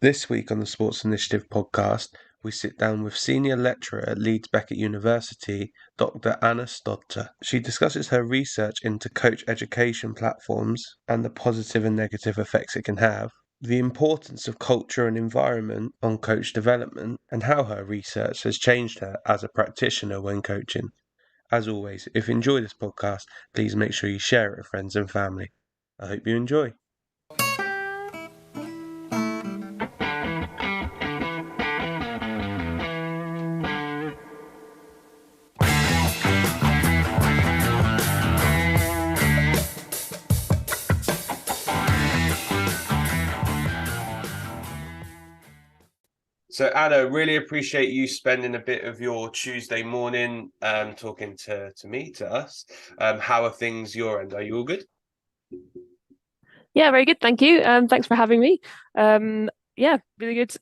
This week on the Sports Initiative podcast, we sit down with Senior Lecturer at Leeds Beckett University, Dr. Anna Stodter. She discusses her research into coach education platforms and the positive and negative effects it can have, the importance of culture and environment on coach development, and how her research has changed her as a practitioner when coaching. As always, if you enjoy this podcast, please make sure you share it with friends and family. I hope you enjoy. So Anna, really appreciate you spending a bit of your Tuesday morning talking to us. How are things your end? Are you all good? Yeah, very good. Thank you. Thanks for having me. Yeah, really good.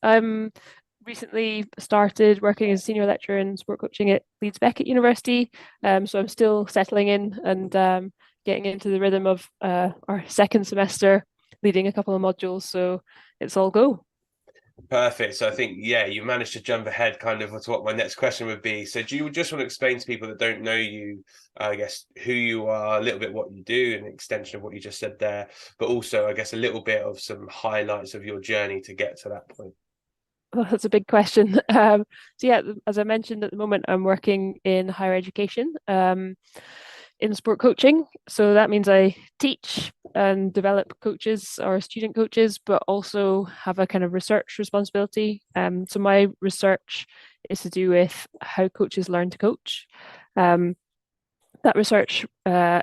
Recently started working as a senior lecturer in sport coaching at Leeds Beckett University. So I'm still settling in and getting into the rhythm of our second semester, leading a couple of modules. So it's all go. Perfect. So I think, you managed to jump ahead kind of to what my next question would be. So do you just want to explain to people that don't know you, I guess, who you are, a little bit what you do, an extension of what you just said there, but also, I guess, a little bit of some highlights of your journey to get to that point? Well, that's a big question. So yeah, as I mentioned, at the moment, I'm working in higher education, in sport coaching. So that means I teach and develop coaches or student coaches, but also have a kind of research responsibility. So my research is to do with how coaches learn to coach. Um, that research I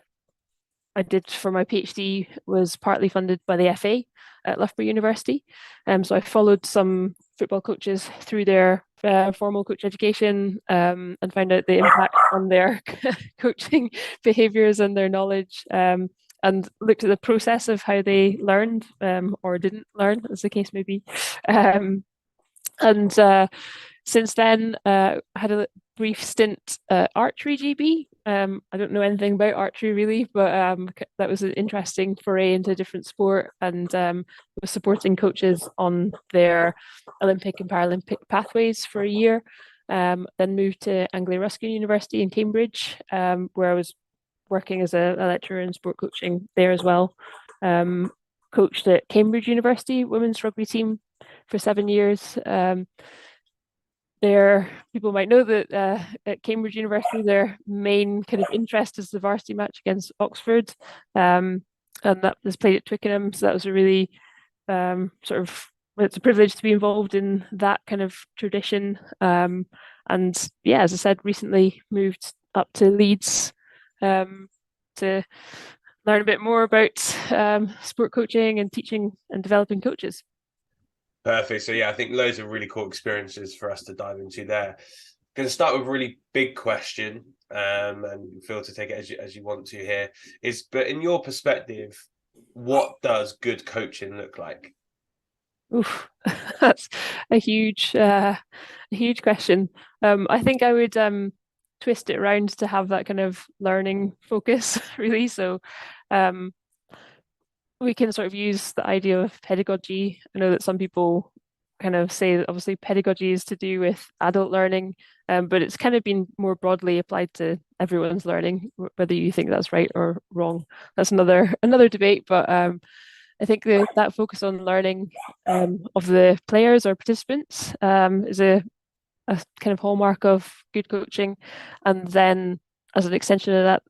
did for my PhD was partly funded by the FA at Loughborough University. So I followed some football coaches through their formal coach education and found out the impact on their coaching behaviours and their knowledge, and looked at the process of how they learned or didn't learn, as the case may be. And since then, I had a brief stint at Archery GB. I don't know anything about archery really, but that was an interesting foray into a different sport, and was supporting coaches on their Olympic and Paralympic pathways for a year. Then moved to Anglia Ruskin University in Cambridge, where I was working as a lecturer in sport coaching there as well. Coached at Cambridge University women's rugby team for 7 years. People might know that at Cambridge University, their main kind of interest is the varsity match against Oxford, and that was played at Twickenham. So that was a really it's a privilege to be involved in that kind of tradition. And yeah, as I said, recently moved up to Leeds to learn a bit more about sport coaching and teaching and developing coaches. Perfect. So I think loads of really cool experiences for us to dive into there. Going to start with a really big question, and feel to take it as you want to here. But in your perspective, what does good coaching look like? Oof, that's a huge question. I think I would twist it around to have that kind of learning focus, really. So, um, we can sort of use the idea of pedagogy. I know that some people kind of say that obviously pedagogy is to do with adult learning, but it's kind of been more broadly applied to everyone's learning, whether you think that's right or wrong. That's another debate, but I think that focus on learning of the players or participants is a kind of hallmark of good coaching, and then as an extension of that,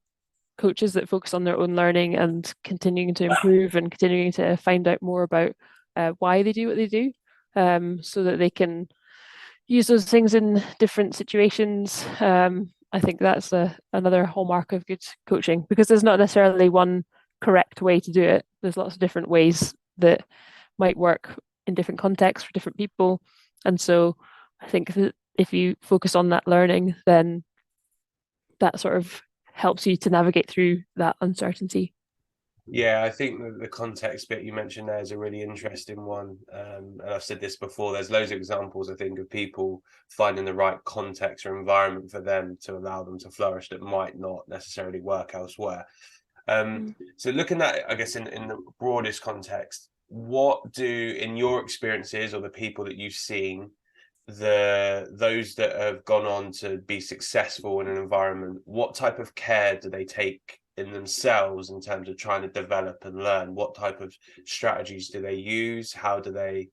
coaches that focus on their own learning and continuing to improve and continuing to find out more about why they do what they do, so that they can use those things in different situations. I think that's another hallmark of good coaching, because there's not necessarily one correct way to do it. There's lots of different ways that might work in different contexts for different people. And so I think that if you focus on that learning, then that sort of helps you to navigate through that uncertainty. Yeah, I think the context bit you mentioned there is a really interesting one. And I've said this before, there's loads of examples, I think, of people finding the right context or environment for them to allow them to flourish that might not necessarily work elsewhere. Mm. So looking at, I guess, in the broadest context, what do, in your experiences or the people that you've seen, those that have gone on to be successful in an environment, what type of care do they take in themselves in terms of trying to develop and learn? What type of strategies do they use? How do they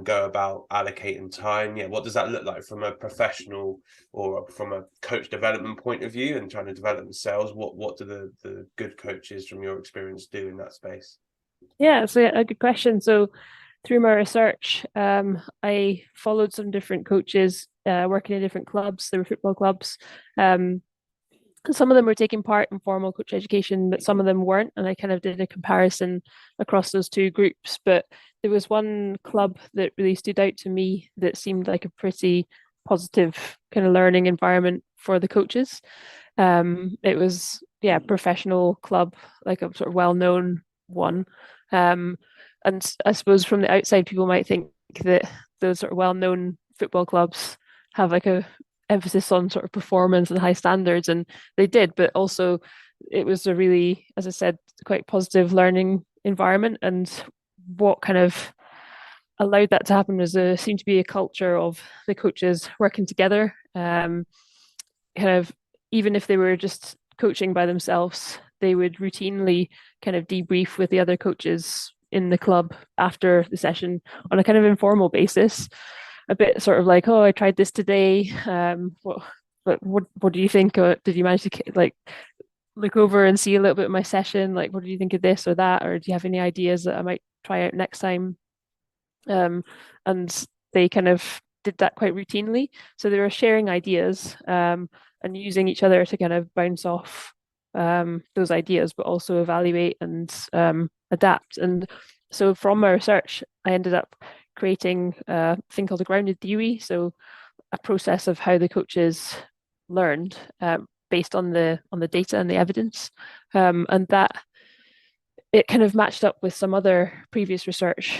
go about allocating time? Yeah, what does that look like from a professional or from a coach development point of view and trying to develop themselves? What do the good coaches from your experience do in that space? Yeah, it's a good question. So through my research, I followed some different coaches working in different clubs. There were football clubs. Some of them were taking part in formal coach education, but some of them weren't. And I kind of did a comparison across those two groups. But there was one club that really stood out to me that seemed like a pretty positive kind of learning environment for the coaches. It was, yeah, professional club, like a sort of well-known one. Um, and I suppose from the outside, people might think that those sort of well-known football clubs have like a emphasis on sort of performance and high standards, and they did, but also it was a really, as I said, quite positive learning environment. And what kind of allowed that to happen was there seemed to be a culture of the coaches working together, kind of even if they were just coaching by themselves, they would routinely kind of debrief with the other coaches in the club after the session on a kind of informal basis, a bit sort of like, oh, I tried this today. What do you think? Did you manage to like look over and see a little bit of my session? Like, what do you think of this or that? Or do you have any ideas that I might try out next time? And they kind of did that quite routinely. So they were sharing ideas and using each other to kind of bounce off those ideas, but also evaluate and adapt. And so from my research, I ended up creating a thing called a grounded theory. So a process of how the coaches learned based on the data and the evidence, and that it kind of matched up with some other previous research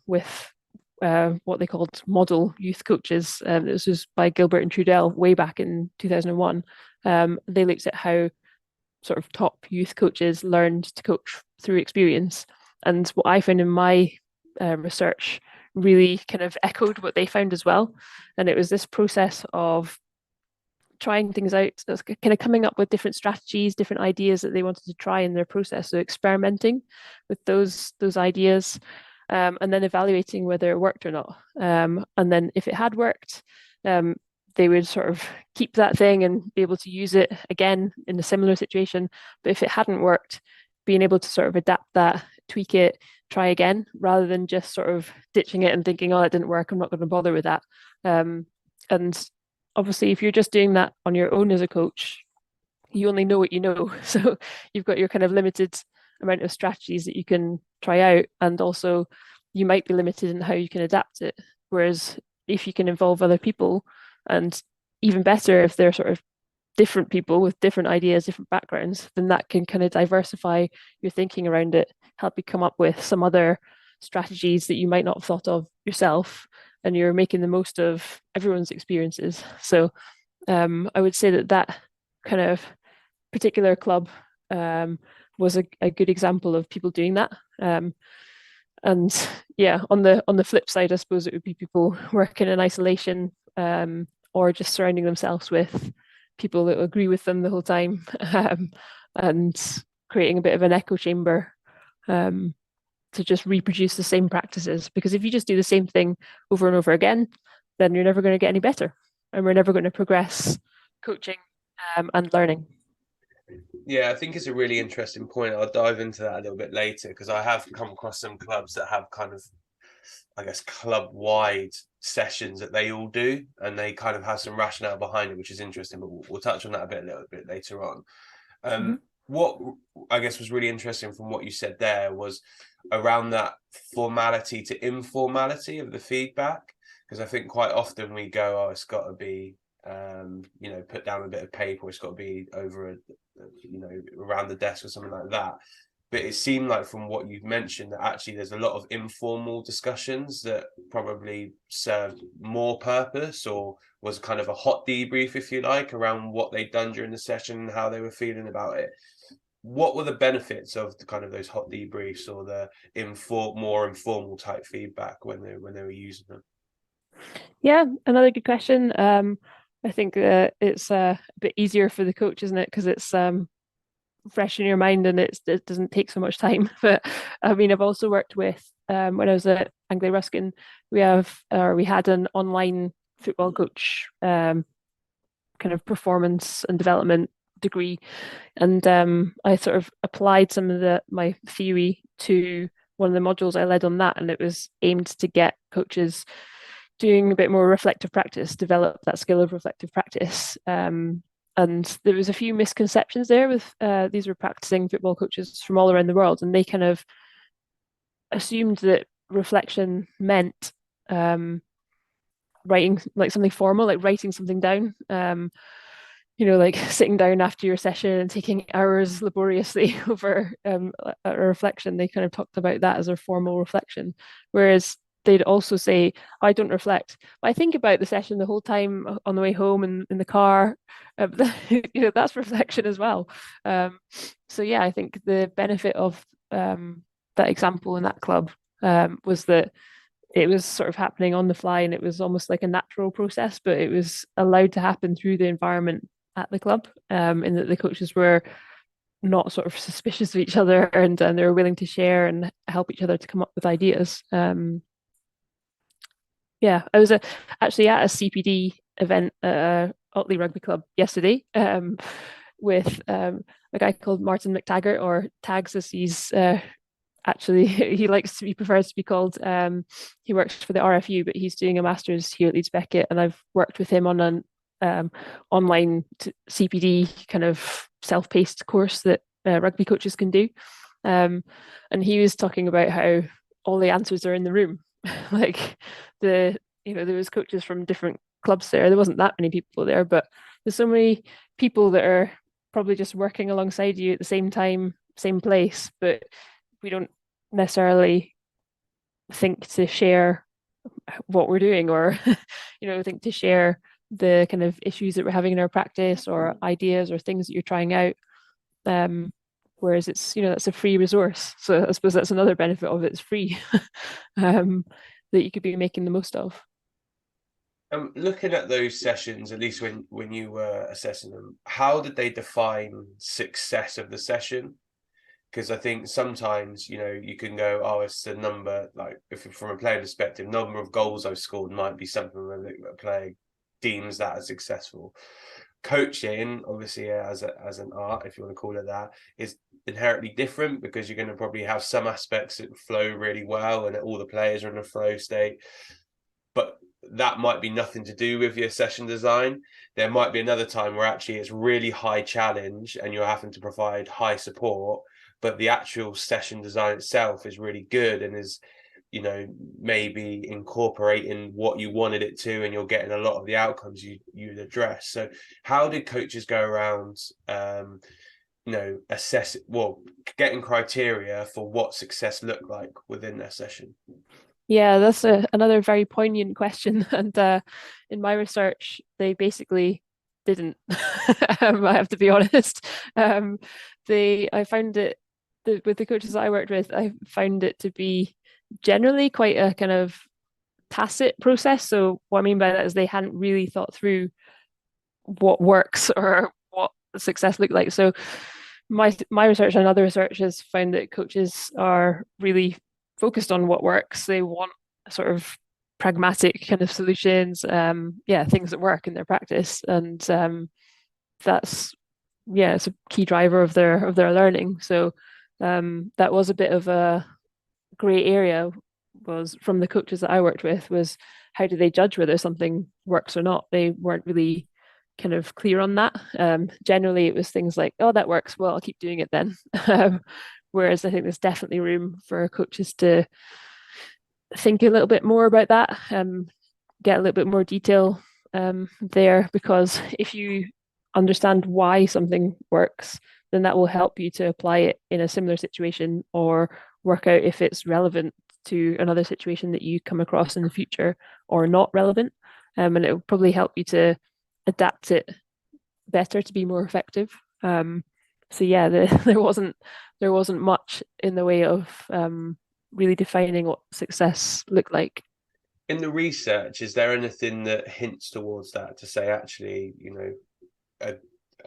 with what they called model youth coaches. This was by Gilbert and Trudell way back in 2001. They looked at how sort of top youth coaches learned to coach through experience. And what I found in my research really kind of echoed what they found as well. And it was this process of trying things out, so kind of coming up with different strategies, different ideas that they wanted to try in their process. So experimenting with those ideas, and then evaluating whether it worked or not. And then if it had worked, they would sort of keep that thing and be able to use it again in a similar situation. But if it hadn't worked, being able to sort of adapt that, tweak it, try again, rather than just sort of ditching it and thinking, oh, that didn't work, I'm not going to bother with that. And obviously, if you're just doing that on your own as a coach, you only know what you know. So you've got your kind of limited amount of strategies that you can try out. And also, you might be limited in how you can adapt it. Whereas if you can involve other people, and even better if they're sort of different people with different ideas, different backgrounds, then that can kind of diversify your thinking around it, help you come up with some other strategies that you might not have thought of yourself, and you're making the most of everyone's experiences. So I would say that kind of particular club was a good example of people doing that. And yeah, on the flip side, I suppose it would be people working in isolation, or just surrounding themselves with people that agree with them the whole time, and creating a bit of an echo chamber, to just reproduce the same practices. Because if you just do the same thing over and over again, then you're never going to get any better, and we're never going to progress coaching and learning. Yeah, I think it's a really interesting point. I'll dive into that a little bit later because I have come across some clubs that have kind of, I guess, club-wide sessions that they all do, and they kind of have some rationale behind it, which is interesting. But we'll touch on that a little bit later on. What I guess was really interesting from what you said there was around that formality to informality of the feedback, because I think quite often we go, oh, it's got to be, put down a bit of paper, it's got to be over around the desk or something like that. But it seemed like from what you've mentioned that actually there's a lot of informal discussions that probably served more purpose, or was kind of a hot debrief, if you like, around what they'd done during the session and how they were feeling about it. what were the benefits of the kind of those hot debriefs or the more informal type feedback when they were using them? Yeah, another good question. I think that it's a bit easier for the coach, isn't it? Because it's fresh in your mind and it doesn't take so much time. But I mean, I've also worked with when I was at Anglia Ruskin, we had an online football coach kind of performance and development degree, and I sort of applied some of the my theory to one of the modules I led on that, and it was aimed to get coaches doing a bit more reflective practice, develop that skill of reflective practice. And there was a few misconceptions there with these were practicing football coaches from all around the world, and they kind of assumed that reflection meant writing like something formal, like writing something down. Like sitting down after your session and taking hours laboriously over a reflection. They kind of talked about that as a formal reflection, whereas they'd also say, I don't reflect. I think about the session the whole time on the way home and in the car. That's reflection as well. So yeah, I think the benefit of that example in that club was that it was sort of happening on the fly and it was almost like a natural process, but it was allowed to happen through the environment at the club, in that the coaches were not sort of suspicious of each other and they were willing to share and help each other to come up with ideas. Yeah, I was actually at a CPD event at Otley Rugby Club yesterday, with a guy called Martin McTaggart, or Tags as he's actually he prefers to be called. He works for the RFU, but he's doing a master's here at Leeds Beckett, and I've worked with him on an online CPD kind of self-paced course that rugby coaches can do. And he was talking about how all the answers are in the room. Like there was coaches from different clubs there. There wasn't that many people there, but there's so many people that are probably just working alongside you at the same time, same place, but we don't necessarily think to share what we're doing, or think to share the kind of issues that we're having in our practice or ideas or things that you're trying out. Whereas it's that's a free resource, so I suppose that's another benefit of it. It's free. That you could be making the most of. Looking at those sessions, at least when you were assessing them, how did they define success of the session? Because I think sometimes you can go, oh, it's the number, like if from a player perspective, number of goals I've scored might be something that a player deems that as successful. Coaching, obviously, as an art, if you want to call it that, is inherently different, because you're going to probably have some aspects that flow really well and all the players are in a flow state, but that might be nothing to do with your session design. There might be another time where actually it's really high challenge and you're having to provide high support, but the actual session design itself is really good and is maybe incorporating what you wanted it to, and you're getting a lot of the outcomes you'd address. So how did coaches go around getting criteria for what success looked like within their session? Yeah, that's another very poignant question. And in my research, they basically didn't. I have to be honest. I found it with the coaches I worked with, I found it to be generally quite a kind of tacit process. So what I mean by that is they hadn't really thought through what works or what success looked like. So my research and other research has found that coaches are really focused on what works. They want sort of pragmatic kind of solutions, things that work in their practice, and that's it's a key driver of their learning. So that was a bit of a grey area, was from the coaches that I worked with, was how do they judge whether something works or not? They weren't really kind of clear on that. Generally, it was things like, "Oh, that works. Well, I'll keep doing it then." Whereas I think there's definitely room for coaches to think a little bit more about that, get a little bit more detail there, because if you understand why something works, then that will help you to apply it in a similar situation or work out if it's relevant to another situation that you come across in the future or not relevant. And it will probably help you to adapt it better to be more effective. So yeah, there wasn't much in the way of really defining what success looked like. In the research, is there anything that hints towards that to say actually, a,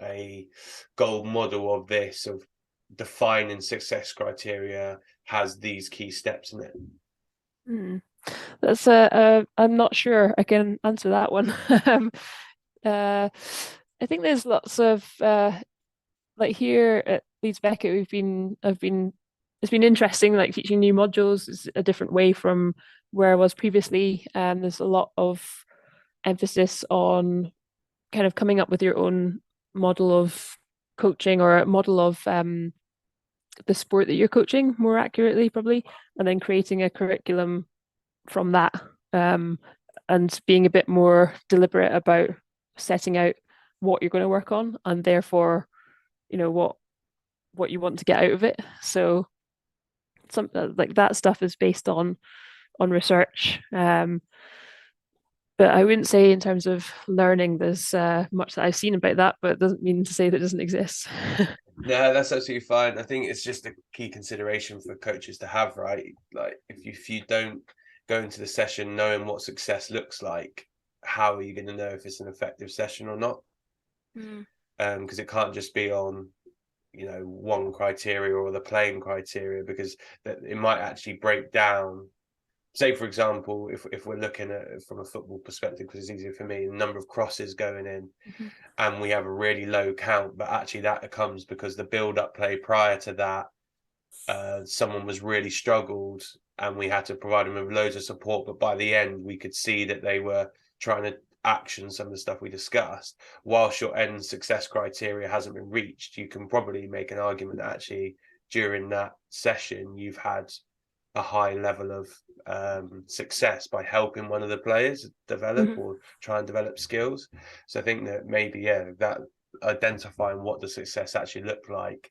a gold model of this, of defining success criteria, has these key steps in it? Hmm. That's I'm not sure I can answer that one. Uh, I think there's lots of like here at Leeds Beckett, it's been interesting, like teaching new modules is a different way from where I was previously. There's a lot of emphasis on kind of coming up with your own model of coaching or a model of the sport that you're coaching more accurately, probably, and then creating a curriculum from that, um, and being a bit more deliberate about setting out what you're going to work on and therefore, what you want to get out of it. So some like that stuff is based on research. But I wouldn't say in terms of learning there's much that I've seen about that, but it doesn't mean to say that it doesn't exist. No, that's absolutely fine. I think it's just a key consideration for coaches to have, right? Like if you don't go into the session knowing what success looks like, how are you going to know if it's an effective session or not? Mm. Because it can't just be on one criteria or the playing criteria, because it might actually break down. Say for example, if we're looking at it from a football perspective, because it's easier for me, the number of crosses going in, Mhm. and we have a really low count, but actually that comes because the build-up play prior to that, someone was really struggled and we had to provide them with loads of support, but by the end we could see that they were trying to action some of the stuff we discussed. Whilst your end success criteria hasn't been reached, you can probably make an argument that actually during that session you've had a high level of success by helping one of the players develop Mhm. or try and develop skills. So I think that maybe, yeah, that identifying what the success actually looked like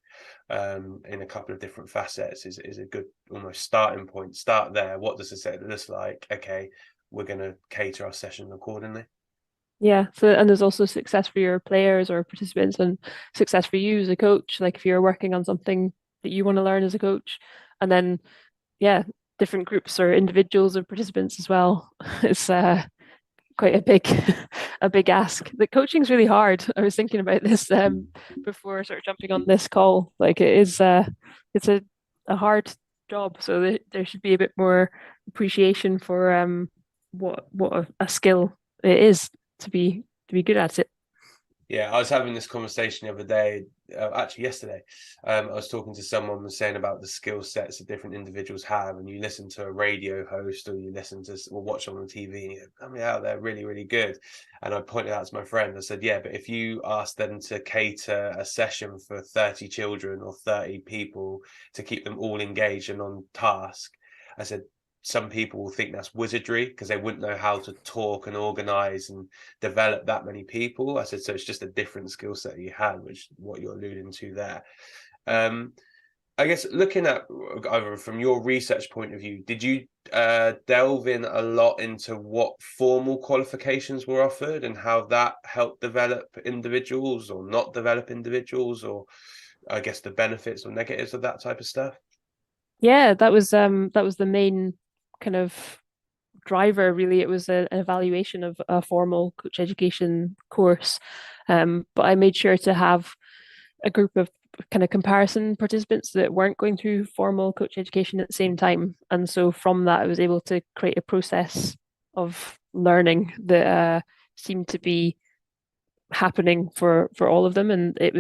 in a couple of different facets is a good almost starting point. Start there. What does success look like? Okay, we're going to cater our session accordingly. Yeah. So, and there's also success for your players or participants and success for you as a coach. Like if you're working on something that you want to learn as a coach, and then, yeah, different groups or individuals or participants as well. It's quite a big a big ask. The coaching's really hard. I was thinking about this before sort of jumping on this call. Like it's a hard job, so there should be a bit more appreciation for what a skill it is to be good at it. Yeah, I was having this conversation the other day, actually yesterday. I was talking to someone was saying about the skill sets that different individuals have, and you listen to a radio host or you listen to or watch on the TV, and you go, I mean, yeah, they're really, really good. And I pointed out to my friend, I said, yeah, but if you ask them to cater a session for 30 children or 30 people to keep them all engaged and on task, I said, some people will think that's wizardry because they wouldn't know how to talk and organize and develop that many people. I said, so it's just a different skill set you had, which is what you're alluding to there. Um, I guess looking at either from your research point of view, did you delve in a lot into what formal qualifications were offered and how that helped develop individuals or not develop individuals, or I guess the benefits or negatives of that type of stuff? Yeah, that was the main kind of driver, really. It was an evaluation of a formal coach education course. But I made sure to have a group of kind of comparison participants that weren't going through formal coach education at the same time. And so from that, I was able to create a process of learning that seemed to be happening for all of them. And it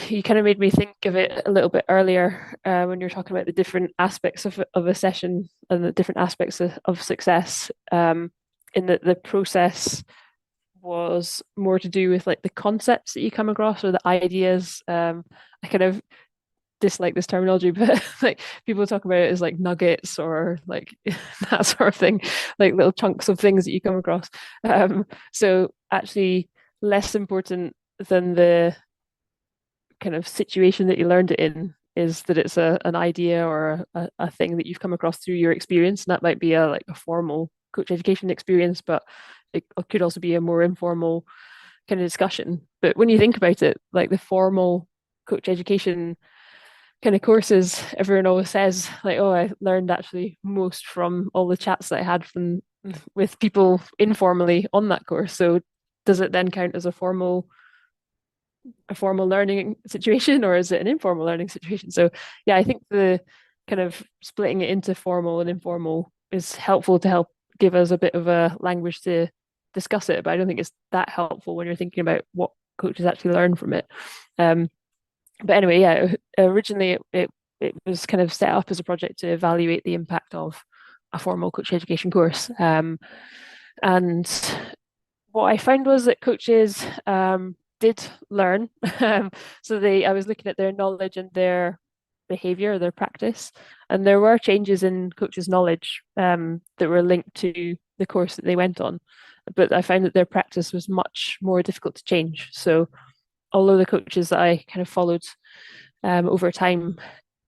you kind of made me think of it a little bit earlier when you're talking about the different aspects of a session and the different aspects of success. In that the process was more to do with like the concepts that you come across or the ideas. I kind of dislike this terminology, but like people talk about it as like nuggets or like that sort of thing, like little chunks of things that you come across. So actually, less important than the kind of situation that you learned it in is that it's an idea or a thing that you've come across through your experience. And that might be a like a formal coach education experience, but it could also be a more informal kind of discussion. But when you think about it, like the formal coach education kind of courses, everyone always says like, "Oh, I learned actually most from all the chats that I had from with people informally on that course." So does it then count as a formal learning situation, or is it an informal learning situation? So yeah, I think the kind of splitting it into formal and informal is helpful to help give us a bit of a language to discuss it, but I don't think it's that helpful when you're thinking about what coaches actually learn from it. Um, but anyway, yeah, originally it was kind of set up as a project to evaluate the impact of a formal coach education course. And what I found was that coaches did learn. So I was looking at their knowledge and their behavior, their practice, and there were changes in coaches' knowledge that were linked to the course that they went on. But I found that their practice was much more difficult to change. So although the coaches that I kind of followed over time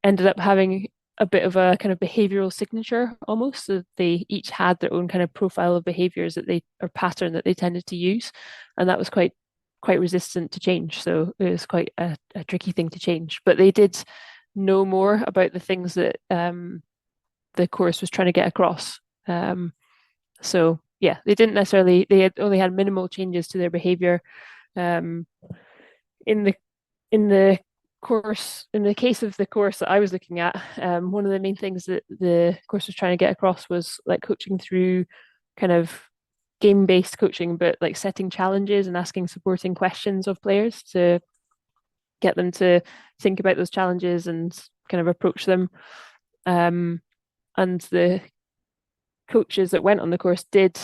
ended up having a bit of a kind of behavioral signature almost. So they each had their own kind of profile of behaviors that they or pattern that they tended to use, and that was quite resistant to change. So it was quite a tricky thing to change. But they did know more about the things that the course was trying to get across. So yeah, they didn't necessarily they had only had minimal changes to their behavior. Um, in the in the course, in the case of the course that I was looking at, one of the main things that the course was trying to get across was like coaching through kind of game-based coaching, but like setting challenges and asking supporting questions of players to get them to think about those challenges and kind of approach them. And the coaches that went on the course did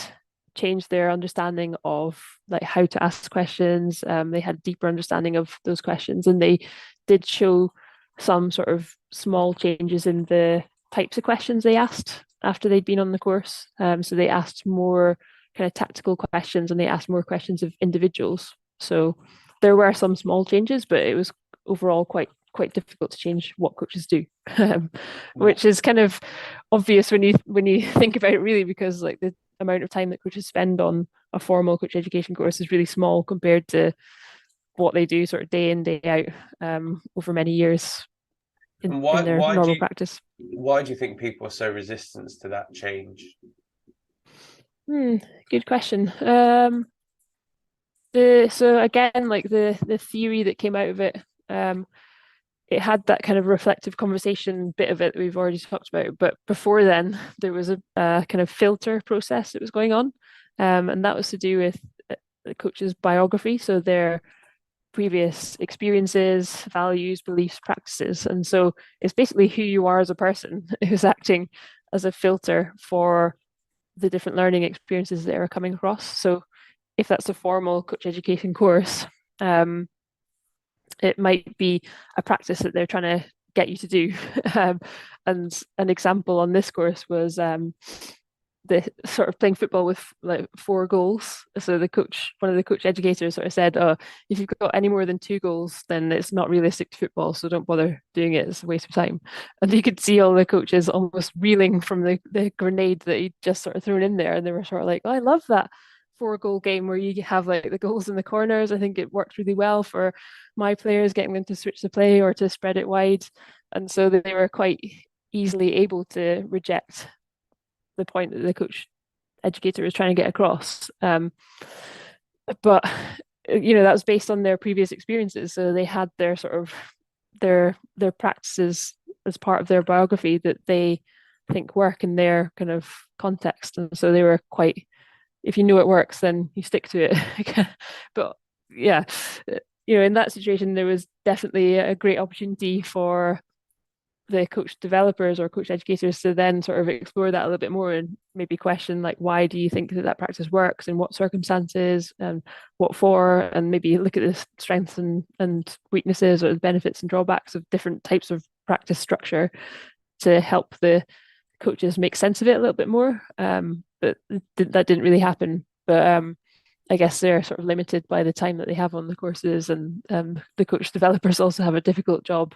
change their understanding of like how to ask questions. They had deeper understanding of those questions, and they did show some sort of small changes in the types of questions they asked after they'd been on the course. So they asked more kind of tactical questions, and they asked more questions of individuals. So there were some small changes, but it was overall quite difficult to change what coaches do, which is kind of obvious when you think about it really, because like the amount of time that coaches spend on a formal coach education course is really small compared to what they do sort of day in day out over many years And in their normal practice. why do you think people are so resistant to that change? Good question. So again, like the theory that came out of it, it had that kind of reflective conversation bit of it that we've already talked about. But before then, there was a kind of filter process that was going on, and that was to do with the coach's biography, so their previous experiences, values, beliefs, practices, and so it's basically who you are as a person who's acting as a filter for the different learning experiences that are coming across. So if that's a formal coach education course, it might be a practice that they're trying to get you to do. And an example on this course was the sort of playing football with like 4 goals. So one of the coach educators sort of said, "Oh, if you've got any more than 2 goals, then it's not realistic to football. So don't bother doing it. It's a waste of time." And you could see all the coaches almost reeling from the grenade that he'd just sort of thrown in there, and they were sort of like, "Oh, I love that 4 goal game where you have like the goals in the corners. I think it worked really well for my players, getting them to switch the play or to spread it wide." And so they were quite easily able to reject the point that the coach educator was trying to get across. But that was based on their previous experiences. So they had their sort of their practices as part of their biography that they think work in their kind of context. And so they were quite, if you know it works, then you stick to it. But yeah, in that situation, there was definitely a great opportunity for the coach developers or coach educators to then sort of explore that a little bit more and maybe question like, why do you think that practice works, in what circumstances, and what for, and maybe look at the strengths and weaknesses or the benefits and drawbacks of different types of practice structure to help the coaches make sense of it a little bit more. But that didn't really happen. But I guess they're sort of limited by the time that they have on the courses, and the coach developers also have a difficult job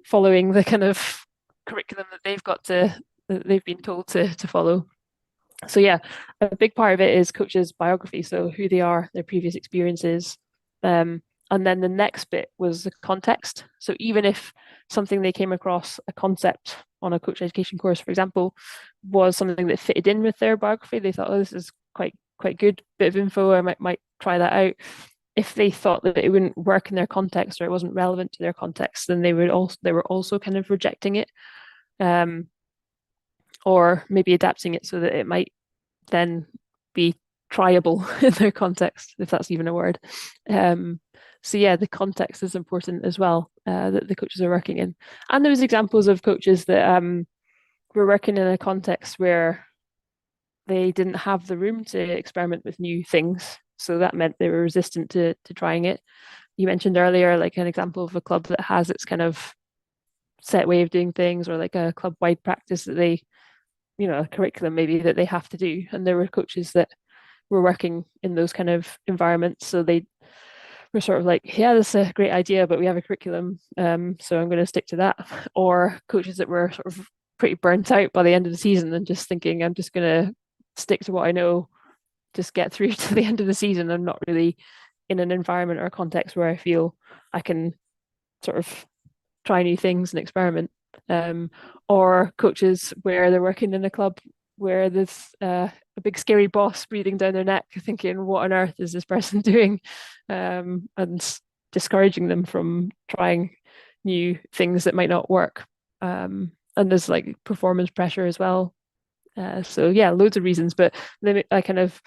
following the kind of curriculum that they've been told to follow. So yeah, a big part of it is coaches' biography, so who they are, their previous experiences, And then the next bit was the context. So even if something they came across, a concept on a coach education course, for example, was something that fitted in with their biography, they thought, oh, this is quite good bit of info. I might try that out. If they thought that it wouldn't work in their context or it wasn't relevant to their context, then they were also kind of rejecting it, or maybe adapting it so that it might then be tryable in their context, if that's even a word. So yeah, the context is important as well, that the coaches are working in. And there was examples of coaches that were working in a context where they didn't have the room to experiment with new things. So that meant they were resistant to trying it. You mentioned earlier, like an example of a club that has its kind of set way of doing things, or like a club wide practice that they, a curriculum maybe that they have to do. And there were coaches that were working in those kind of environments. So they were sort of like, yeah, this is a great idea, but we have a curriculum. So I'm going to stick to that. Or coaches that were sort of pretty burnt out by the end of the season and just thinking, I'm just going to stick to what I know, just get through to the end of the season. I'm not really in an environment or a context where I feel I can sort of try new things and experiment. Or coaches where they're working in a club where there's a big scary boss breathing down their neck, thinking, what on earth is this person doing? And discouraging them from trying new things that might not work. And there's like performance pressure as well. So yeah, loads of reasons, but then I kind of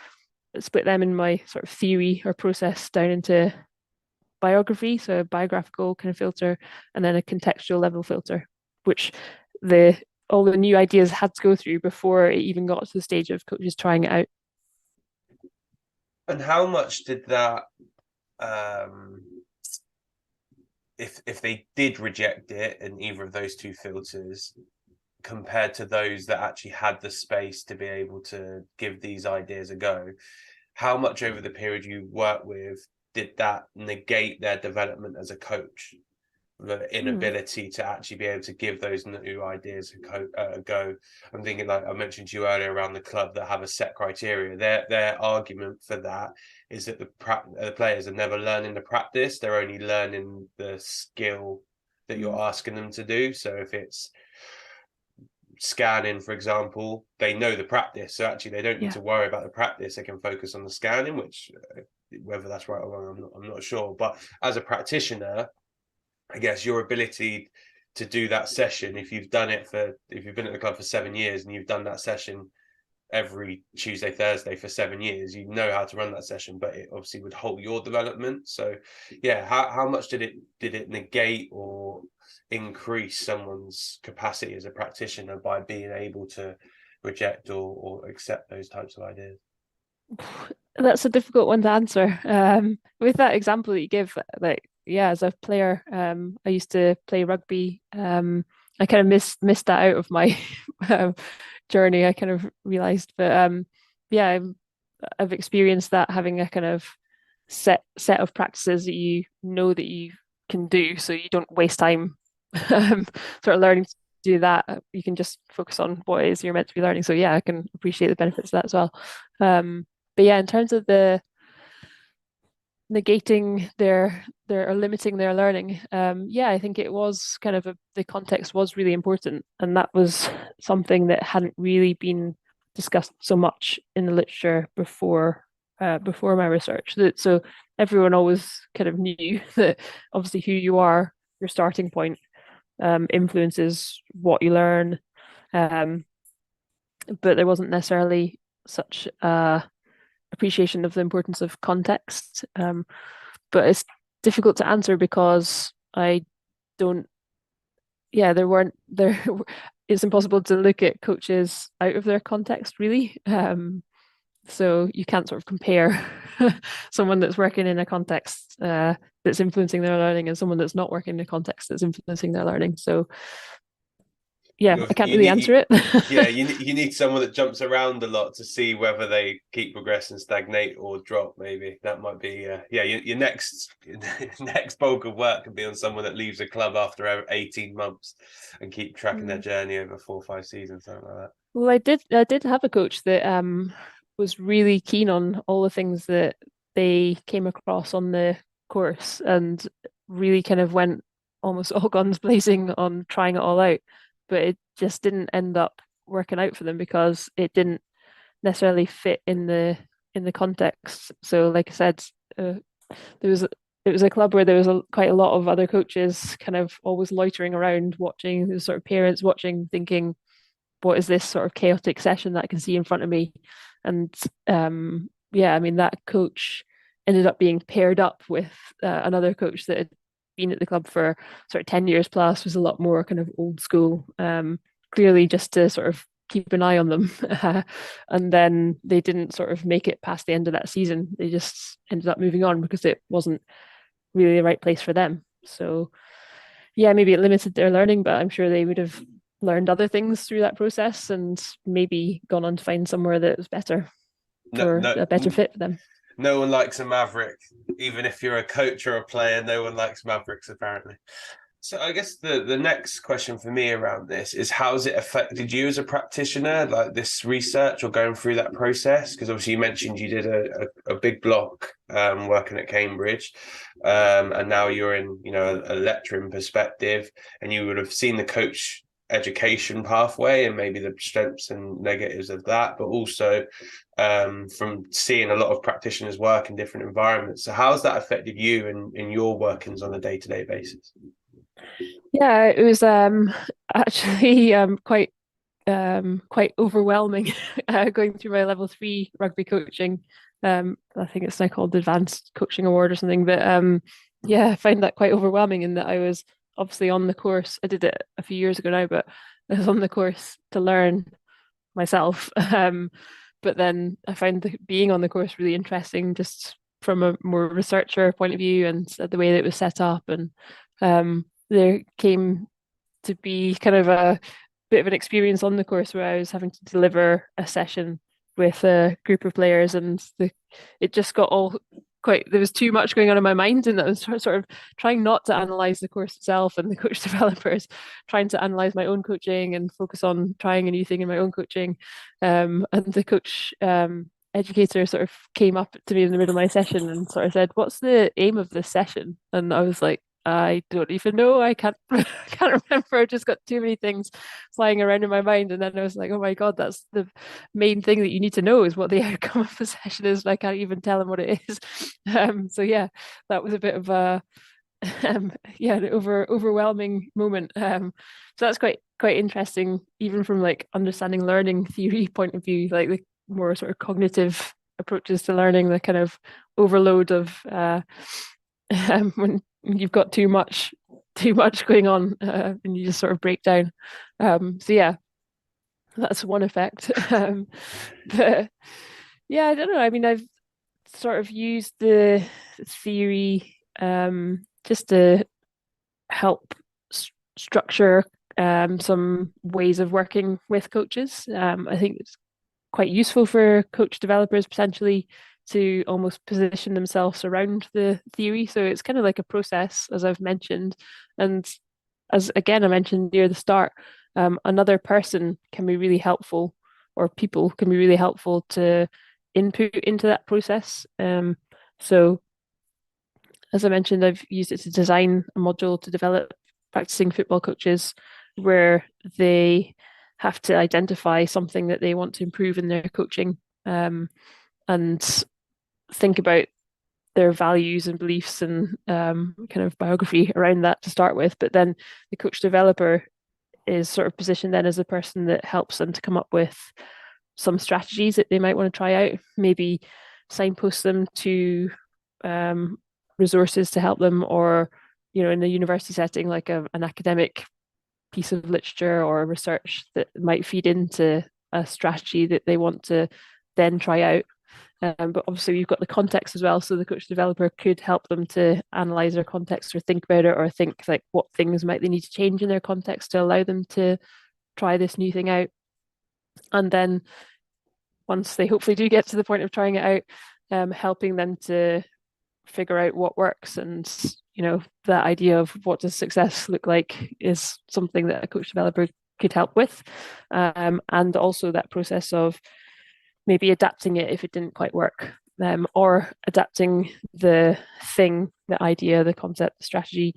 split them in my sort of theory or process down into biography, so a biographical kind of filter, and then a contextual level filter, which the all the new ideas had to go through before it even got to the stage of coaches trying it out. And how much did that, if they did reject it in either of those two filters, compared to those that actually had the space to be able to give these ideas a go, how much over the period you worked with did that negate their development as a coach? The inability to actually be able to give those new ideas a go. I'm thinking, like I mentioned to you earlier, around the club that have a set criteria. Their argument for that is that the players are never learning the practice; they're only learning the skill that you're asking them to do. So if it's scanning, for example, they know the practice, so actually they don't need Yeah. to worry about the practice. They can focus on the scanning, which whether that's right or wrong, I'm not sure. But as a practitioner, I guess your ability to do that session, if you've been at the club for 7 years and you've done that session every Tuesday, Thursday for 7 years, you know how to run that session, but it obviously would halt your development. So yeah, how much did it negate or increase someone's capacity as a practitioner by being able to reject or accept those types of ideas? That's a difficult one to answer. With that example that you give, like, yeah, as a player, I used to play rugby. I kind of missed that out of my journey. I kind of realized, but yeah, I've experienced that, having a kind of set of practices that you know that you can do, so you don't waste time sort of learning to do that. You can just focus on what it is you're meant to be learning. So yeah, I can appreciate the benefits of that as well. But yeah, in terms of the negating their or limiting their learning, yeah, I think it was kind of the context was really important, and that was something that hadn't really been discussed so much in the literature before my research. So everyone always kind of knew that obviously who you are, your starting point, influences what you learn, um, but there wasn't necessarily such appreciation of the importance of context. But it's difficult to answer because I don't, yeah, there weren't there. It's impossible to look at coaches out of their context, really. So you can't sort of compare someone that's working in a context that's influencing their learning and someone that's not working in a context that's influencing their learning. So yeah, I can't You really need, answer it. yeah, you need someone that jumps around a lot to see whether they keep progressing, stagnate, or drop. Maybe that might be, yeah. Your next next bulk of work can be on someone that leaves a club after 18 months and keep tracking their journey over 4 or 5 seasons, something like that. Well, I did have a coach that was really keen on all the things that they came across on the course and really kind of went almost all guns blazing on trying it all out, but it just didn't end up working out for them because it didn't necessarily fit in the context. So, like I said, there was it was a club where there was quite a lot of other coaches kind of always loitering around, watching, the sort of parents watching, thinking, "What is this sort of chaotic session that I can see in front of me?" And yeah, I mean that coach ended up being paired up with another coach that had been at the club for sort of 10 years plus, was a lot more kind of old school, clearly just to sort of keep an eye on them. And then they didn't sort of make it past the end of that season. They just ended up moving on because it wasn't really the right place for them. So yeah, maybe it limited their learning, but I'm sure they would have learned other things through that process and maybe gone on to find somewhere that was better No, for no, a better fit for them. no one likes a Maverick, even if you're a coach or a player. No one likes Mavericks, apparently. So I guess the next question for me around this is, how's it affected you as a practitioner, like this research or going through that process? Because obviously you mentioned you did a big block working at Cambridge, and now you're in, you know, a lecturing perspective, and you would have seen the coach education pathway and maybe the strengths and negatives of that, but also from seeing a lot of practitioners work in different environments. So how's that affected you in your workings on a day-to-day basis? Yeah, it was actually quite overwhelming going through my level three rugby coaching. I think it's now called the Advanced Coaching Award or something. But yeah, I find that quite overwhelming in that I was obviously on the course. I did it a few years ago now, but I was on the course to learn myself. But then I found being on the course really interesting, just from a more researcher point of view and the way that it was set up. And there came to be kind of a bit of an experience on the course where I was having to deliver a session with a group of players, and it just got all quite. There was too much going on in my mind, and I was sort of trying not to analyze the course itself and the coach developers, trying to analyze my own coaching and focus on trying a new thing in my own coaching. And the coach educator sort of came up to me in the middle of my session and sort of said, "What's the aim of this session?" And I was like, I don't even know. I can't I can't remember. I just got too many things flying around in my mind. And then I was like, oh my God, that's the main thing that you need to know is what the outcome of the session is. And I can't even tell them what it is. So yeah, that was a bit of a yeah, an overwhelming moment. So that's quite interesting, even from like understanding learning theory point of view, like the more sort of cognitive approaches to learning, the kind of overload of when you've got too much going on and you just sort of break down. So yeah, that's one effect. But yeah, I don't know. I mean, I've sort of used the theory just to help structure some ways of working with coaches. I think it's quite useful for coach developers potentially to almost position themselves around the theory. So it's kind of like a process, as I've mentioned. And as again, I mentioned near the start, another person can be really helpful, or people can be really helpful to input into that process. So as I mentioned, I've used it to design a module to develop practicing football coaches where they have to identify something that they want to improve in their coaching, and think about their values and beliefs and kind of biography around that to start with. But then the coach developer is sort of positioned then as a person that helps them to come up with some strategies that they might want to try out, maybe signpost them to resources to help them, or in a university setting, like an academic piece of literature or research that might feed into a strategy that they want to then try out. But obviously, you've got the context as well. So the coach developer could help them to analyze their context or think about it, or think like what things might they need to change in their context to allow them to try this new thing out. And then once they hopefully do get to the point of trying it out, helping them to figure out what works. And that idea of what does success look like is something that a coach developer could help with. And also that process of maybe adapting it if it didn't quite work. or adapting the thing, the idea, the concept, the strategy,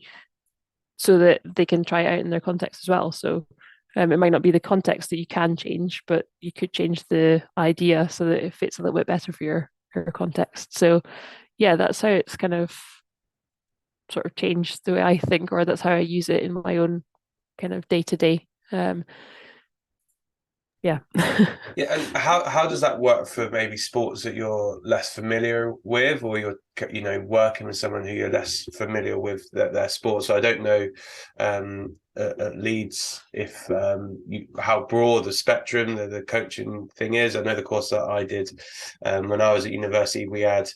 so that they can try it out in their context as well. So it might not be the context that you can change, but you could change the idea so that it fits a little bit better for your context. So yeah, that's how it's kind of sort of changed the way I think, or that's how I use it in my own kind of day to day. Yeah. Yeah, and how does that work for maybe sports that you're less familiar with, or you're working with someone who you're less familiar with their sport? So I don't know at Leeds if how broad the spectrum the coaching thing is. I know the course that I did when I was at university, we had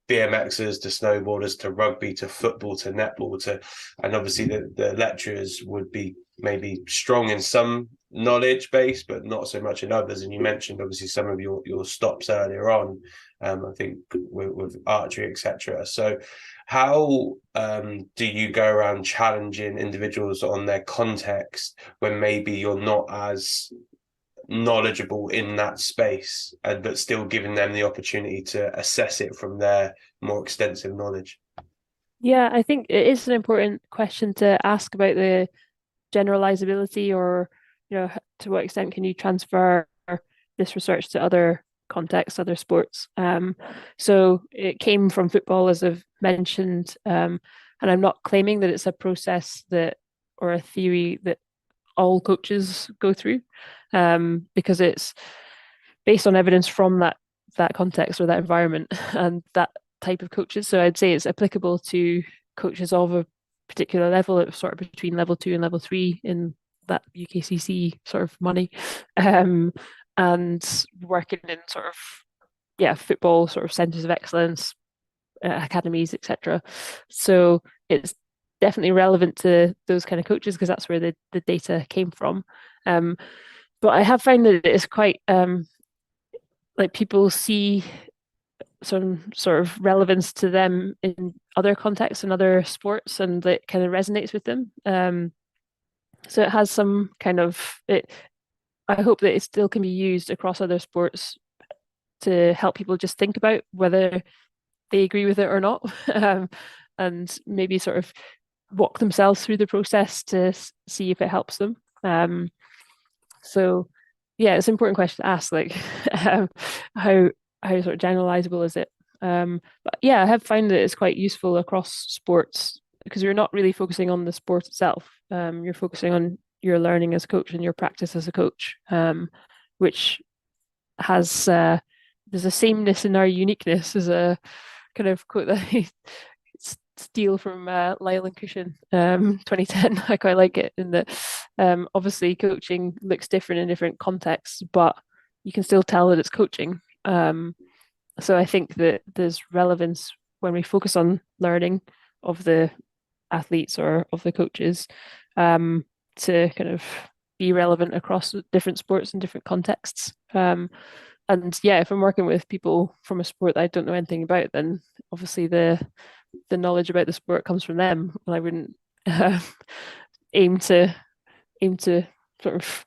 BMXers to snowboarders to rugby to football to netball to, and obviously the lecturers would be maybe strong in some knowledge base, but not so much in others. And you mentioned obviously some of your stops earlier on, I think with archery, etc. So how do you go around challenging individuals on their context when maybe you're not as knowledgeable in that space, but still giving them the opportunity to assess it from their more extensive knowledge? Yeah, I think it is an important question to ask about the generalizability, or to what extent can you transfer this research to other contexts, other sports. So it came from football, as I've mentioned, and I'm not claiming that it's a process that, or a theory that all coaches go through, because it's based on evidence from that context or that environment and that type of coaches. So I'd say it's applicable to coaches of a particular level, sort of between level 2 and level 3 in that UKCC sort of money, and working in sort of football sort of centres of excellence, academies, etc. So it's definitely relevant to those kind of coaches because that's where the data came from. But I have found that it's quite like people see some sort of relevance to them in other contexts and other sports, and that kind of resonates with them. So it has some kind of it. I hope that it still can be used across other sports to help people just think about whether they agree with it or not, and maybe sort of walk themselves through the process to see if it helps them. So yeah, it's an important question to ask, like how sort of generalizable is it? But yeah, I have found that it's quite useful across sports because you're not really focusing on the sport itself. You're focusing on your learning as a coach and your practice as a coach, which has there's a sameness in our uniqueness, as a kind of quote that I steal from Lyle and Cushion, 2010. I quite like it in that obviously coaching looks different in different contexts, but you can still tell that it's coaching. So I think that there's relevance when we focus on learning of the athletes or of the coaches, to kind of be relevant across different sports and different contexts. And yeah, if I'm working with people from a sport that I don't know anything about, then obviously the knowledge about the sport comes from them, and I wouldn't uh, aim to sort of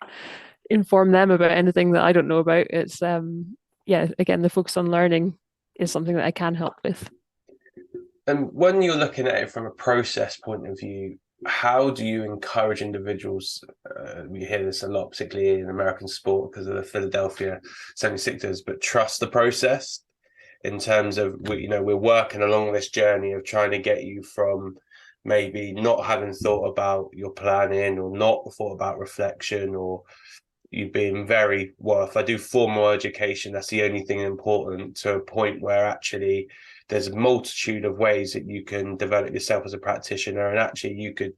inform them about anything that I don't know about. It's yeah, again, the focus on learning is something that I can help with. And when you're looking at it from a process point of view, how do you encourage individuals? We hear this a lot, particularly in American sport because of the Philadelphia 76ers, but trust the process in terms of, we're working along this journey of trying to get you from maybe not having thought about your planning or not thought about reflection, or you've been very, well, if I do formal education, that's the only thing important, to a point where actually there's a multitude of ways that you can develop yourself as a practitioner. And actually you could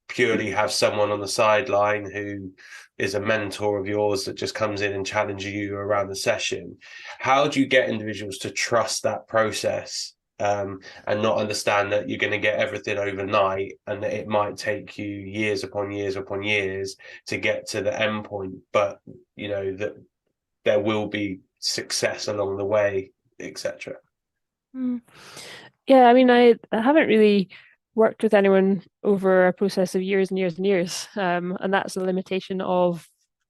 purely have someone on the sideline who is a mentor of yours that just comes in and challenges you around the session. How do you get individuals to trust that process, and not understand that you're going to get everything overnight and that it might take you years upon years upon years to get to the end point, but that there will be success along the way, etc.? Yeah, I mean, I haven't really worked with anyone over a process of years and years and years, and that's a limitation of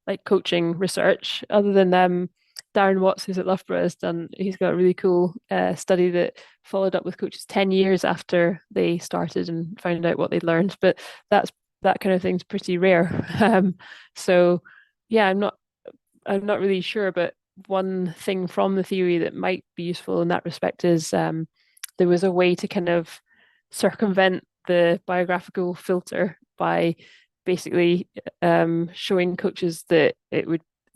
like coaching research. Other than Darren Watts, who's at Loughborough, he's got a really cool study that followed up with coaches 10 years after they started and found out what they'd learned. But that kind of thing's pretty rare. So yeah, I'm not really sure, but one thing from the theory that might be useful in that respect is there was a way to kind of circumvent the biographical filter by basically showing coaches that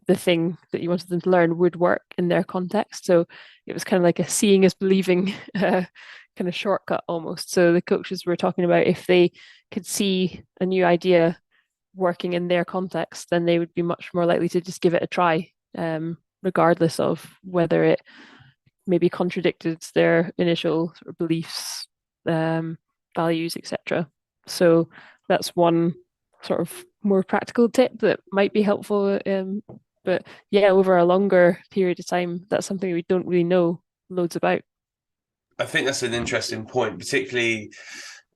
the thing that you wanted them to learn would work in their context. So it was kind of like a seeing is believing kind of shortcut almost. So the coaches were talking about if they could see a new idea working in their context, then they would be much more likely to just give it a try, regardless of whether it maybe contradicted their initial sort of beliefs, values, etc. So that's one sort of more practical tip that might be helpful. But yeah, over a longer period of time, that's something we don't really know loads about. I think that's an interesting point, particularly,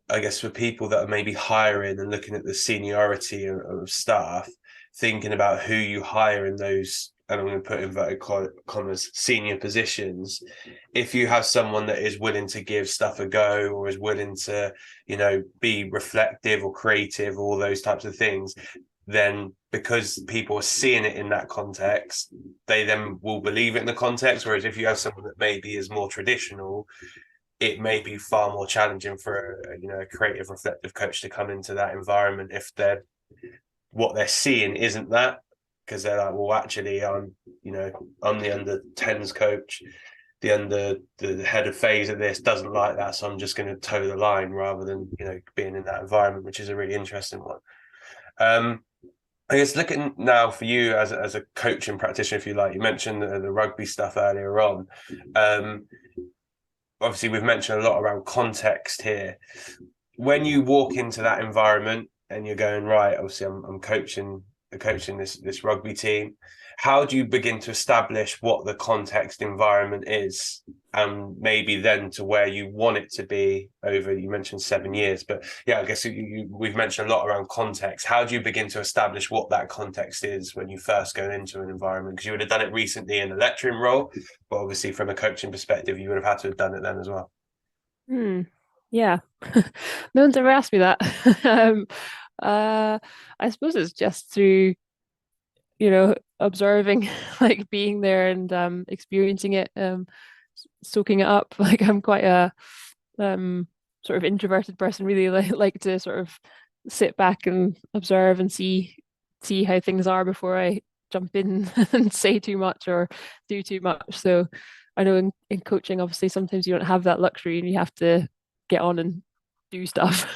I guess, for people that are maybe hiring and looking at the seniority of staff, thinking about who you hire in those, and I'm going to put inverted commas, senior positions. If you have someone that is willing to give stuff a go or is willing to, be reflective or creative, all those types of things, then because people are seeing it in that context, they then will believe it in the context. Whereas if you have someone that maybe is more traditional, it may be far more challenging for a creative, reflective coach to come into that environment if what they're seeing isn't that, because they're like, well, actually, I'm the under 10s coach. The head of phase of this doesn't like that, so I'm just going to toe the line rather than being in that environment, which is a really interesting one. I guess looking now for you as a coach and practitioner, if you like, you mentioned the rugby stuff earlier on. Obviously, we've mentioned a lot around context here. When you walk into that environment and you're going, right, obviously I'm coaching this rugby team, how do you begin to establish what the context environment is, and maybe then to where you want it to be over, you mentioned 7 years, but yeah, I guess we've mentioned a lot around context. How do you begin to establish what that context is when you first go into an environment? Because you would have done it recently in a lecturing role, but obviously from a coaching perspective, you would have had to have done it then as well. Yeah. No one's ever asked me that. um, I suppose it's just through observing, like being there and experiencing it, soaking it up. Like I'm quite a sort of introverted person, really like to sort of sit back and observe and see how things are before I jump in and say too much or do too much. So I know in coaching, obviously, sometimes you don't have that luxury and you have to get on and do stuff.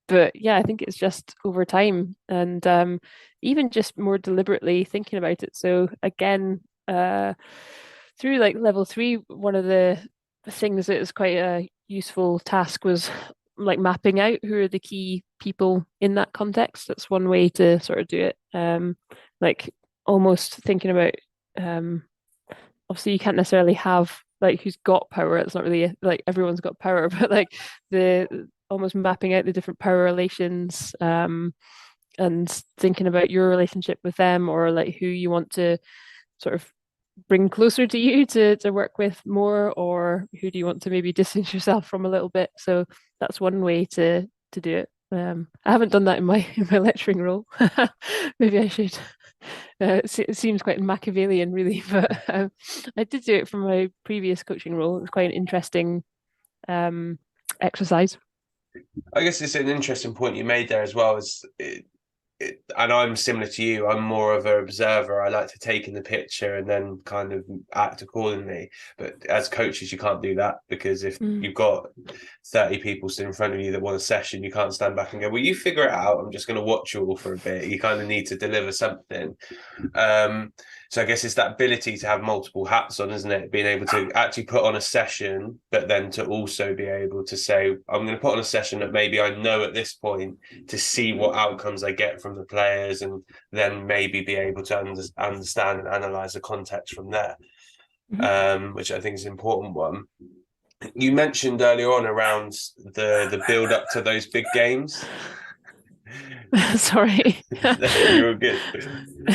But yeah, I think it's just over time and even just more deliberately thinking about it. So again, through like level 3, one of the things that is quite a useful task was like mapping out who are the key people in that context. That's one way to sort of do it. Like almost thinking about obviously you can't necessarily have like who's got power. It's not really like everyone's got power, but like the almost mapping out the different power relations, and thinking about your relationship with them or like who you want to sort of bring closer to you to work with more, or who do you want to maybe distance yourself from a little bit. So that's one way to do it. I haven't done that in my lecturing role. Maybe I should. It seems quite Machiavellian, really, but I did do it from my previous coaching role. It was quite an interesting exercise. I guess it's an interesting point you made there as well. And I'm similar to you. I'm more of an observer. I like to take in the picture and then kind of act accordingly. But as coaches, you can't do that, because if you've got 30 people sitting in front of you that want a session, you can't stand back and go, well, you figure it out. I'm just going to watch you all for a bit. You kind of need to deliver something. So I guess it's that ability to have multiple hats on, isn't it? Being able to actually put on a session, but then to also be able to say, I'm going to put on a session that maybe I know at this point, to see what outcomes I get from the players, and then maybe be able to understand and analyze the context from there, which I think is an important one. You mentioned earlier on around the build up to those big games. Sorry. No, you're all good.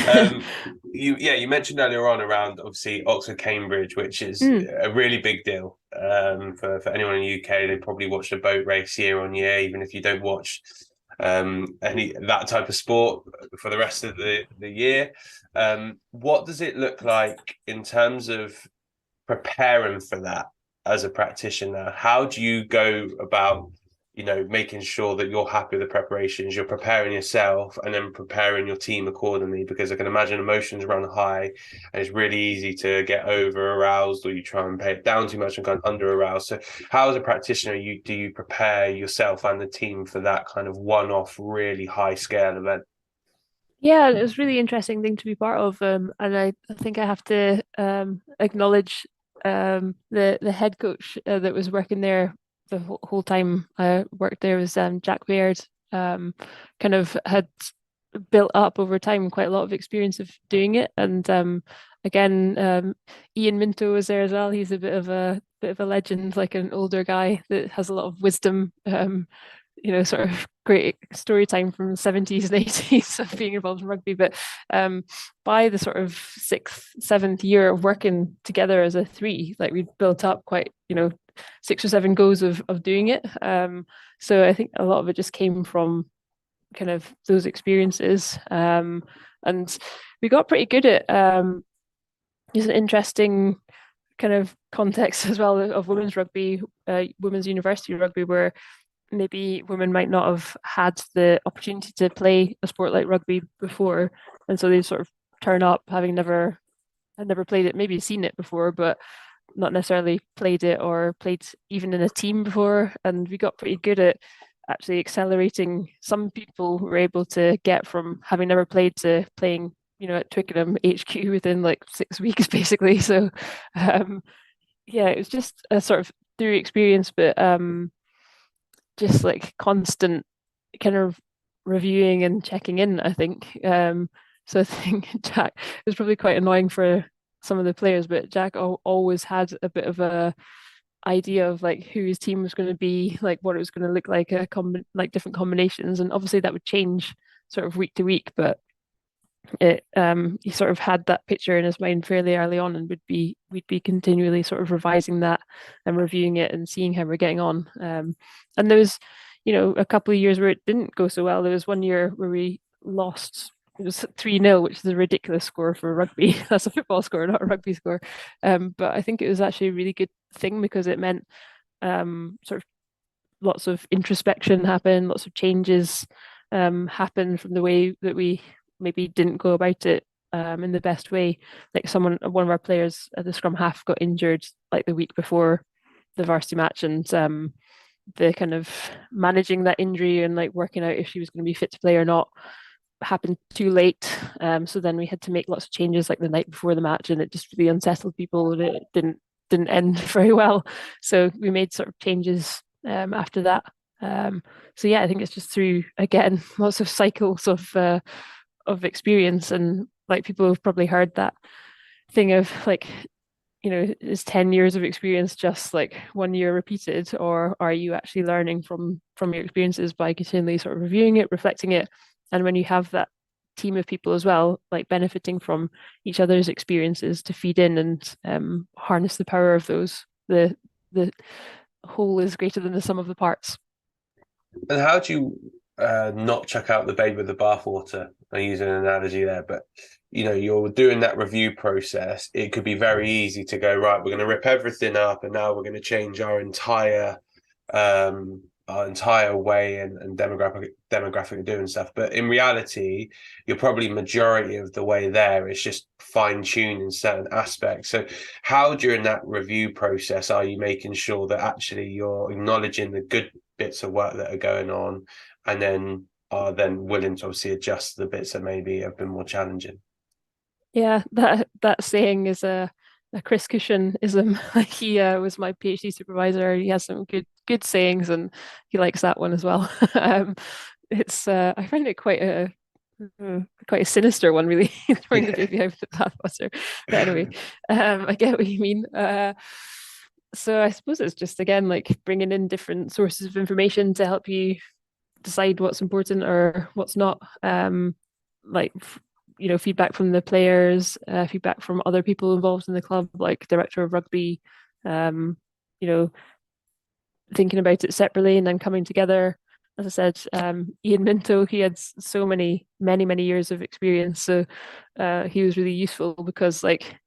Um, you mentioned earlier on around obviously Oxford Cambridge, which is Mm. a really big deal for anyone in the UK. They probably watch the boat race year on year, even if you don't watch any that type of sport for the rest of the year. What does it look like in terms of preparing for that as a practitioner? How do you go about, making sure that you're happy with the preparations, you're preparing yourself and then preparing your team accordingly? Because I can imagine emotions run high and it's really easy to get over aroused, or you try and pay it down too much and go under aroused. So how as a practitioner do you prepare yourself and the team for that kind of one-off really high scale event? Yeah, it was a really interesting thing to be part of, and I think I have to acknowledge the head coach that was working there the whole time I worked there was Jack Baird. Kind of had built up over time quite a lot of experience of doing it, and again, Ian Minto was there as well. He's a bit of a legend, like an older guy that has a lot of wisdom. Sort of great story time from the 70s and 80s of being involved in rugby. But by the sort of sixth, seventh year of working together as a three, like we'd built up quite, 6 or 7 goes of doing it. So I think a lot of it just came from kind of those experiences. And we got pretty good at it's an interesting kind of context as well of women's rugby, women's university rugby, where maybe women might not have had the opportunity to play a sport like rugby before, and so they sort of turn up having never played it, maybe seen it before, but not necessarily played it or played even in a team before. And we got pretty good at actually accelerating. Some people were able to get from having never played to playing, at Twickenham HQ within like 6 weeks, basically. So, um, yeah, it was just a sort of through experience, but just like constant kind of reviewing and checking in, I think. So I think Jack is probably quite annoying for some of the players, but Jack always had a bit of a idea of like who his team was going to be, like what it was going to look like, like different combinations, and obviously that would change sort of week to week, but he sort of had that picture in his mind fairly early on, and we'd be continually sort of revising that and reviewing it and seeing how we're getting on. And there was, a couple of years where it didn't go so well. There was one year where we lost. It was 3-0, which is a ridiculous score for rugby. That's a football score, not a rugby score. But I think it was actually a really good thing because it meant sort of lots of introspection happened, lots of changes happened from the way that we maybe didn't go about it in the best way. Like one of our players at the scrum half got injured like the week before the varsity match, and the kind of managing that injury and like working out if she was going to be fit to play or not happened too late. So then we had to make lots of changes like the night before the match, and it just really unsettled people, and it didn't end very well. So we made sort of changes after that. So yeah, I think it's just through again lots of cycles of experience, and like people have probably heard that thing of like, is 10 years of experience just like one year repeated, or are you actually learning from your experiences by continually sort of reviewing it, reflecting it? And when you have that team of people as well, like benefiting from each other's experiences to feed in and harness the power of those, the whole is greater than the sum of the parts. And how do you not chuck out the baby with the bathwater? I use an analogy there, but you're doing that review process. It could be very easy to go, right, we're going to rip everything up, and now we're going to change our entire way and demographic of doing stuff. But in reality, you're probably majority of the way there. It's just fine tuning certain aspects. So how during that review process are you making sure that actually you're acknowledging the good bits of work that are going on, and then are then willing to obviously adjust the bits that maybe have been more challenging? Yeah, that saying is a Chris Cushionism. He was my PhD supervisor. He has some good sayings, and he likes that one as well. It's I find it quite a sinister one, really, throwing the Yeah. baby out with the bathwater. But anyway, I get what you mean. So I suppose it's just again like bringing in different sources of information to help you decide what's important or what's not. Like feedback from the players, feedback from other people involved in the club, like director of rugby. Um, you know, thinking about it separately and then coming together. As I said, Ian Minto, he had so many years of experience, so he was really useful because like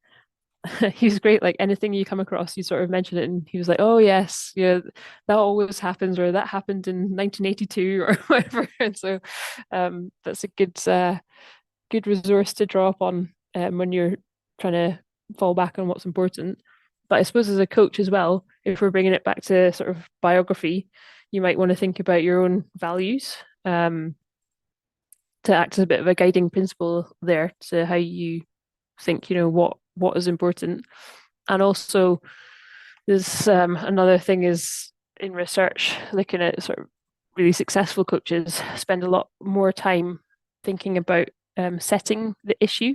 he was great. Like anything you come across, you sort of mention it, and he was like, "Oh yes, yeah, that always happens, or that happened in 1982, or whatever." And so that's a good resource to draw upon when you're trying to fall back on what's important. But I suppose as a coach as well, if we're bringing it back to sort of biography, you might want to think about your own values to act as a bit of a guiding principle there to how you think, what is important. And also, there's another thing is in research, looking at sort of really successful coaches spend a lot more time thinking about setting the issue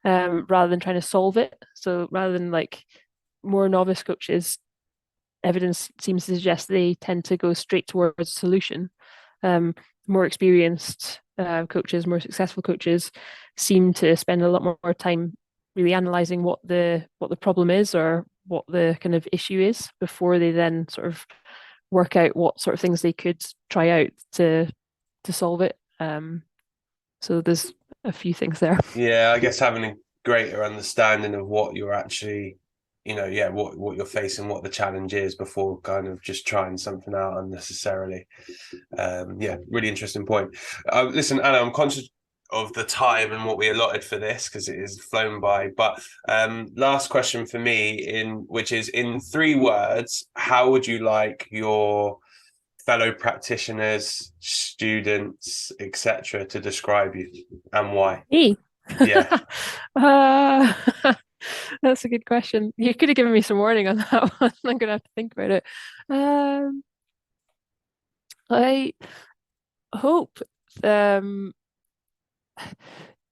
rather than trying to solve it. So rather than like more novice coaches, evidence seems to suggest they tend to go straight towards a solution. More experienced coaches, more successful coaches seem to spend a lot more time really analyzing what the problem is or what the kind of issue is before they then sort of work out what sort of things they could try out to solve it. So there's a few things there. Yeah, I guess having a greater understanding of what you're actually, what you're facing, what the challenge is before kind of just trying something out unnecessarily. Yeah, really interesting point. Listen, Anna, I'm conscious of the time and what we allotted for this because it has flown by. But last question for me, which is in 3 words, how would you like your fellow practitioners, students, etc., to describe you and why? Me? Yeah. uh, that's a good question. You could have given me some warning on that one. I'm gonna have to think about it. Um, I hope. Um,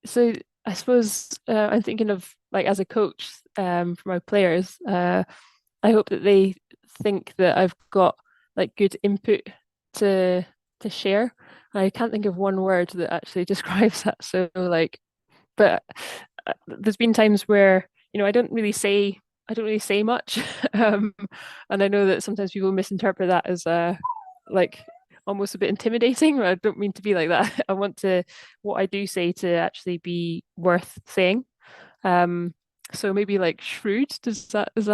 so I suppose I'm thinking of like as a coach for my players. I hope that they think that I've got like good input to share. I can't think of one word that actually describes that. So like, but there's been times where I don't really say much, and I know that sometimes people misinterpret that as like almost a bit intimidating. But I don't mean to be like that. I want to what I do say to actually be worth saying. Um, so maybe like shrewd. Yeah, yeah, does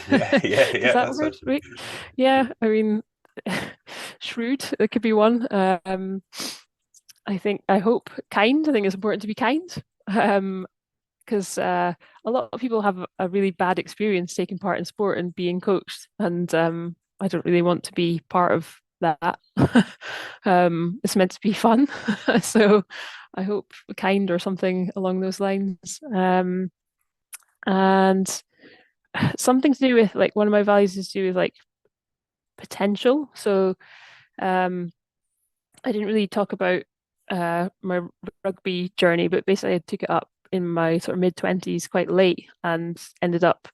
yeah. that That's word what. right? Yeah, I mean shrewd. That could be one. I hope kind. I think it's important to be kind. Because a lot of people have a really bad experience taking part in sport and being coached, and I don't really want to be part of that. It's meant to be fun, so I hope kind or something along those lines. And something to do with like one of my values is to do with like potential. So um, I didn't really talk about my rugby journey, but basically I took it up in my sort of mid-20s quite late and ended up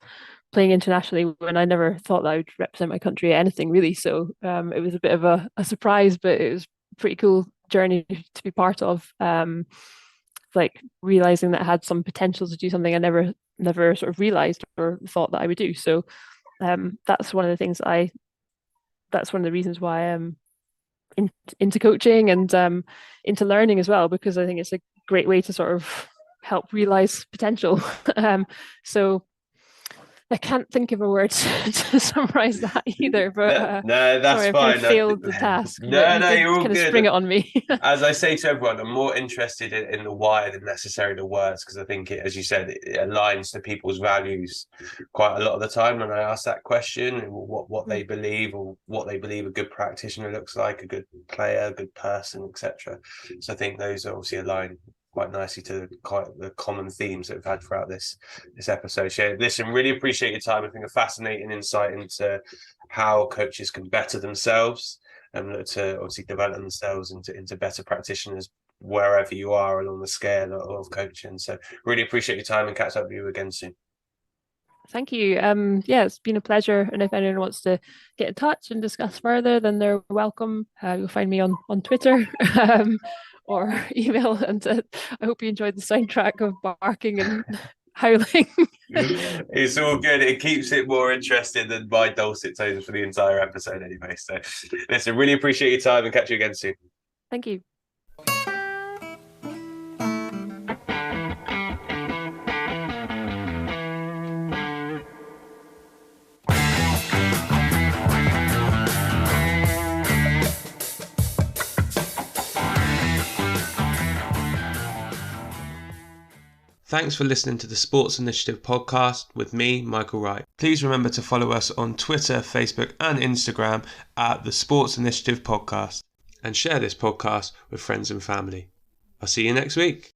playing internationally when I never thought that I would represent my country at anything really. So it was a bit of a surprise, but it was a pretty cool journey to be part of. Like realizing that I had some potential to do something I never sort of realized or thought that I would do. So that's one of the things that's one of the reasons why I'm into coaching and into learning as well, because I think it's a great way to sort of help realize potential. So I can't think of a word to summarize that either, but No, no, that's sorry, I've kind of fine. failed the task, but No, you no, did you're all kind of good. spring it on me. As I say to everyone, I'm more interested in the why than necessarily the words because I think it, as you said, it aligns to people's values quite a lot of the time. When I ask that question, what they believe or what they believe a good practitioner looks like, a good player, a good person, etc. So I think those obviously align quite nicely to quite the common themes that we've had throughout this episode. So, listen, really appreciate your time. I think a fascinating insight into how coaches can better themselves and look to obviously develop themselves into better practitioners wherever you are along the scale of coaching. So really appreciate your time and catch up with you again soon. Thank you. Yeah, it's been a pleasure. And if anyone wants to get in touch and discuss further, then they're welcome. You'll find me on Twitter or email. And I hope you enjoyed the soundtrack of barking and howling. It's all good. It keeps it more interesting than my dulcet tones for the entire episode anyway. So listen, really appreciate your time and catch you again soon. Thank you. Thanks for listening to the Sports Initiative podcast with me, Michael Wright. Please remember to follow us on Twitter, Facebook and Instagram at the Sports Initiative Podcast, and share this podcast with friends and family. I'll see you next week.